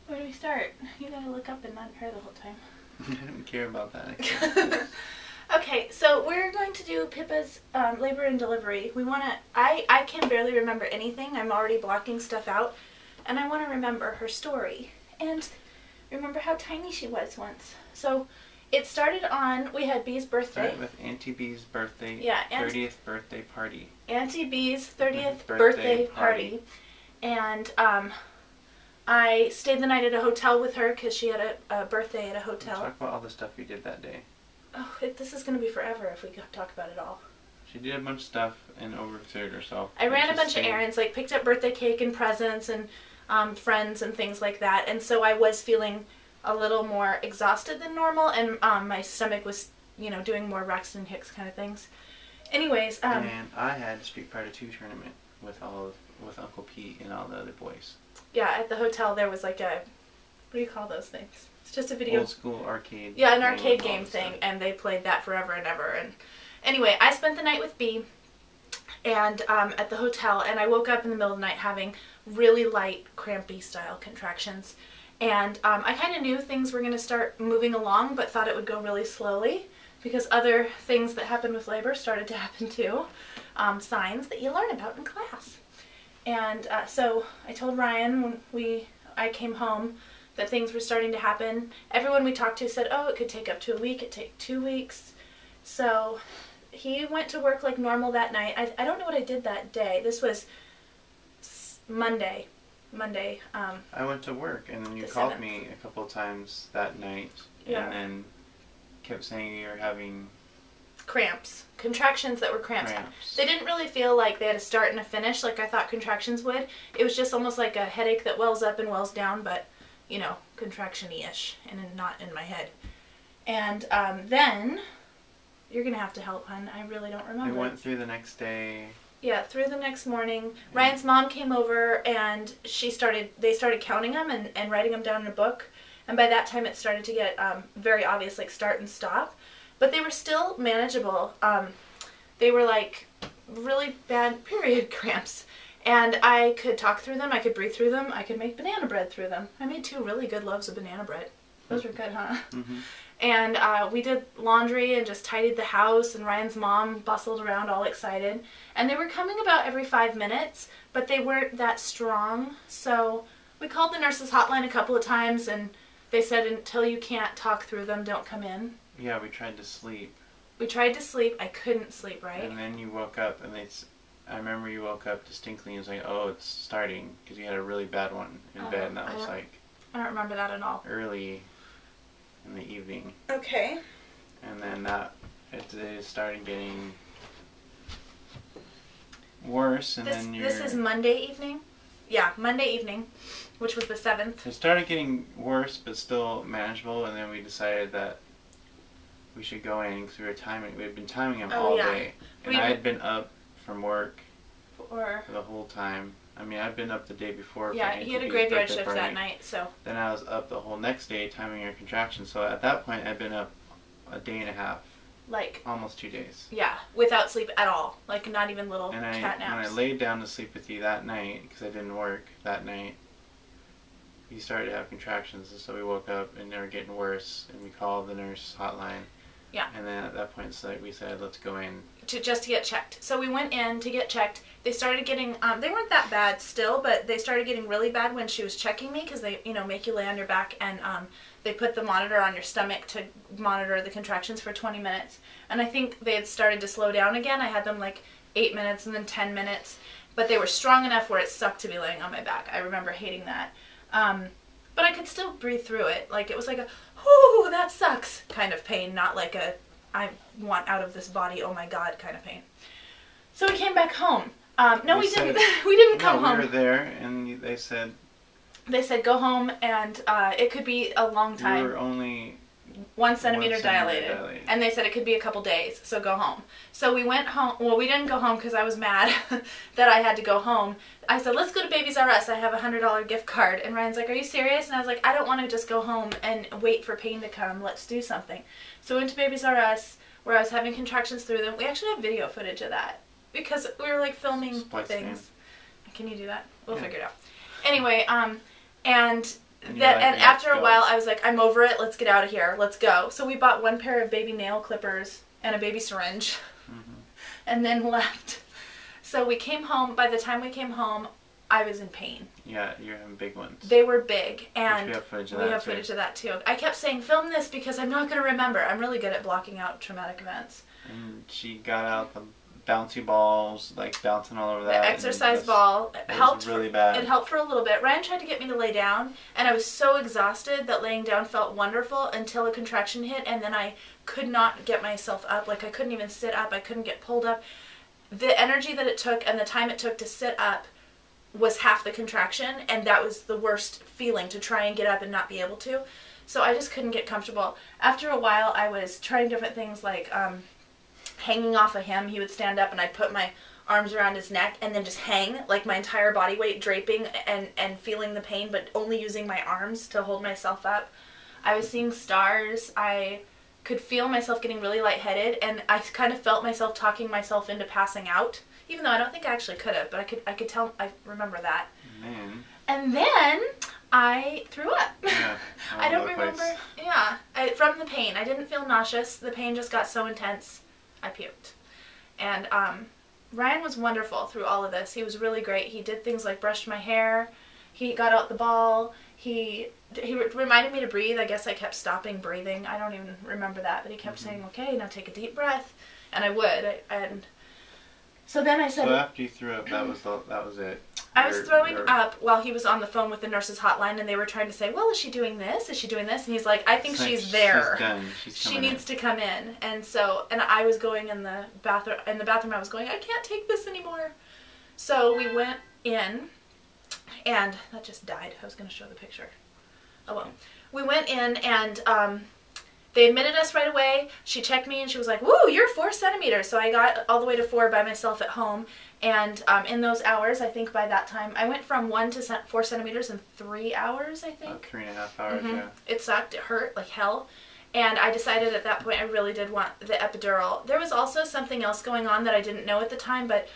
Where do we start? You gotta look up and not her the whole time. I don't care about that. Okay, so we're going to do Pippa's labor and delivery. I can barely remember anything. I'm already blocking stuff out. And I want to remember her story. And remember how tiny she was once. So it started on, we had Bee's birthday. Started with Auntie Bee's birthday, yeah, 30th birthday party. Auntie Bee's 30th birthday party. And I stayed the night at a hotel with her because she had a birthday at a hotel. Talk about all the stuff you did that day. Oh, this is going to be forever if we talk about it all. She did a bunch of stuff and overexerted herself. I ran a bunch of errands, like picked up birthday cake and presents and friends and things like that. And so I was feeling a little more exhausted than normal, and my stomach was, you know, doing more Braxton Hicks kind of things. Anyways, and I had Street Fighter 2 tournament with Uncle Pete and all the other boys. Yeah, at the hotel there was like a, what do you call those things? It's just a video. Old school arcade. Yeah, an arcade game thing, and they played that forever and ever. And anyway, I spent the night with Bea and at the hotel, and I woke up in the middle of the night having really light, crampy style contractions. And I kind of knew things were going to start moving along, but thought it would go really slowly because other things that happen with labor started to happen too. Signs that you learn about in class. And so I told Ryan when I came home that things were starting to happen. Everyone we talked to said, oh, it could take up to a week, it'd take 2 weeks. So he went to work like normal that night. I don't know what I did that day. This was Monday. I went to work, and then you the called 7th. me a couple of times that night, Yeah. and then kept saying you were having Cramps. Contractions that were cramps. They didn't really feel like they had a start and a finish like I thought contractions would. It was just almost like a headache that wells up and wells down, but, you know, contraction-y-ish, and not in my head. And then, you're going to have to help, hon. I really don't remember. I went through the next day. Yeah, through the next morning. Ryan's mom came over, and they started counting them and writing them down in a book. And by that time, it started to get very obvious, like start and stop. But they were still manageable. They were like really bad period cramps. And I could talk through them, I could breathe through them, I could make banana bread through them. I made 2 really good loaves of banana bread. Those were good, huh? Mm-hmm. And we did laundry and just tidied the house, and Ryan's mom bustled around all excited. And they were coming about every 5 minutes, but they weren't that strong. So we called the nurse's hotline a couple of times, and they said until you can't talk through them, don't come in. Yeah, we tried to sleep. We tried to sleep. I couldn't sleep, right? And then you woke up, and I remember you woke up distinctly and was like, oh, it's starting, because you had a really bad one in bed, and that was like I don't remember that at all. early in the evening. Okay. And then it started getting worse, and This is Monday evening? Yeah, Monday evening, which was the 7th. It started getting worse, but still manageable, and then we decided that we should go in because we had been timing him all day. And I had been up from work for the whole time. I mean, I'd been up the day before. Yeah, he had a graveyard shift that night, so. Then I was up the whole next day timing her contractions. So at that point, I'd been up a day and a half. Like. Almost 2 days. Yeah, without sleep at all. Like, not even little cat naps. When I laid down to sleep with you that night, because I didn't work that night, you started to have contractions, and so we woke up and they were getting worse, and we called the nurse hotline. Yeah. And then at that point, we said, let's go in. Just to get checked. So we went in to get checked. They started getting, they weren't that bad still, but they started getting really bad when she was checking me, because they, you know, make you lay on your back, and they put the monitor on your stomach to monitor the contractions for 20 minutes. And I think they had started to slow down again. I had them like 8 minutes and then 10 minutes, but they were strong enough where it sucked to be laying on my back. I remember hating that. But I could still breathe through it. Like, it was like a, whoo, that sucks kind of pain, not like a, I want out of this body, oh my god kind of pain. So we came back home. No, we didn't. We didn't come home. We were there, and they said go home, and it could be a long time. We were only 1 centimeter dilated. And they said it could be a couple days, so go home. So we went home. Well, we didn't go home because I was mad that I had to go home. I said, let's go to Babies R Us. I have a $100 gift card. And Ryan's like, are you serious? And I was like, I don't want to just go home and wait for pain to come. Let's do something. So we went to Babies R Us, where I was having contractions through them. We actually have video footage of that because we were like filming things. Can you do that? We'll figure it out. Anyway, and And after a while, I was like, I'm over it. Let's get out of here. Let's go. So we bought one pair of baby nail clippers and a baby syringe, and then left. So we came home. By the time we came home, I was in pain. Yeah, you're having big ones. They were big, and we have footage of that too. I kept saying, film this because I'm not going to remember. I'm really good at blocking out traumatic events. And she got out the bouncy balls, like bouncing all over that. The exercise ball helped. Really bad. It helped for a little bit. Ryan tried to get me to lay down, and I was so exhausted that laying down felt wonderful until a contraction hit, and then I could not get myself up. Like, I couldn't even sit up. I couldn't get pulled up. The energy that it took and the time it took to sit up was half the contraction, and that was the worst feeling, to try and get up and not be able to. So I just couldn't get comfortable. After a while, I was trying different things like hanging off of him. He would stand up and I'd put my arms around his neck and then just hang, like my entire body weight draping and feeling the pain, but only using my arms to hold myself up. I was seeing stars. I could feel myself getting really lightheaded, and I kind of felt myself talking myself into passing out, even though I don't think I actually could have, but I could tell. I remember that. Man. And then I threw up. Yeah, I don't remember. Yeah, from the pain. I didn't feel nauseous. The pain just got so intense, I puked. And Ryan was wonderful through all of this. He was really great. He did things like brushed my hair. He got out the ball. He reminded me to breathe. I guess I kept stopping breathing. I don't even remember that, but he kept saying, "Okay, now take a deep breath," and I would. And so then I said. So after you threw up, that was it. I was throwing up while he was on the phone with the nurse's hotline, and they were trying to say, "Well, is she doing this? Is she doing this?" And he's like, "I think she's there. She's done. She needs to come in." And I was going in the bathroom. In the bathroom, I was going, "I can't take this anymore." So we went in, and that just died. I was going to show the picture. Oh well. We went in, and they admitted us right away. She checked me, and she was like, "Woo, you're 4 centimeters." So I got all the way to 4 by myself at home. And in those hours, I think by that time, I went from 1 to 4 centimeters in 3 hours, I think. About 3.5 hours, yeah. It sucked. It hurt like hell. And I decided at that point I really did want the epidural. There was also something else going on that I didn't know at the time, but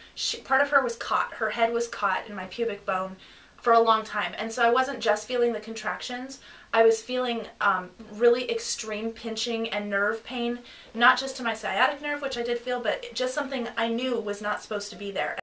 part of her was caught. Her head was caught in my pubic bone for a long time. And so I wasn't just feeling the contractions. I was feeling really extreme pinching and nerve pain, not just to my sciatic nerve, which I did feel, but just something I knew was not supposed to be there.